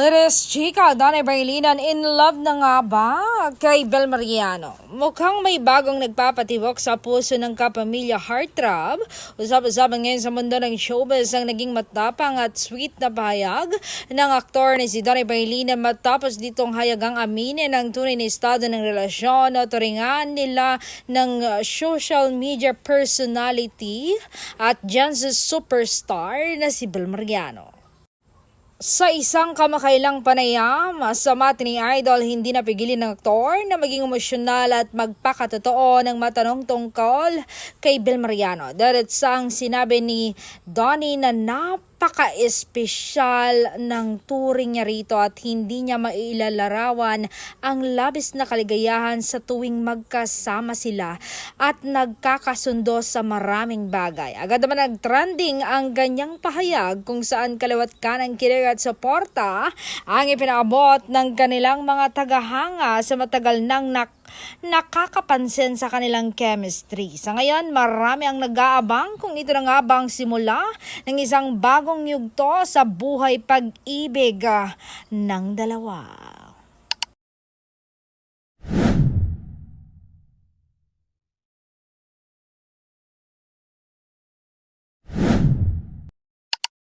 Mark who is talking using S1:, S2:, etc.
S1: Liris chika, Danay Bailinan, in love na nga ba kay Bel Mariano? Mukhang may bagong nagpapatibok sa puso ng kapamilya heartthrob. Usap-usapan ngayon sa mundo ng showbiz ang naging matapang at sweet na pahayag ng aktor ni si Danay Bailinan matapos ditong hayagang aminin ang tunay na estado ng relasyon o turingan nila ng social media personality at dyan sa superstar na si Bel Mariano. Sa isang kamakailang panayam sa mata ni Idol, hindi napigilin ng aktor na maging emosyonal at magpakatotoo ng matanong tungkol kay Bel Mariano. Diretsang sinabi ni Donnie na napaka-espesyal ng turing niya rito at hindi niya mailalarawan ang labis na kaligayahan sa tuwing magkasama sila at nagkakasundo sa maraming bagay. Agad naman nag-trending ang ganyang pahayag kung saan kaliwat kanang kilig at suporta ang ipinaabot ng kanilang mga tagahanga sa matagal nang nakakapansin sa kanilang chemistry. Sa ngayon, marami ang nag-aabang kung ito na nga bang simula ng isang bagong yugto sa buhay pag-ibig ng dalawa.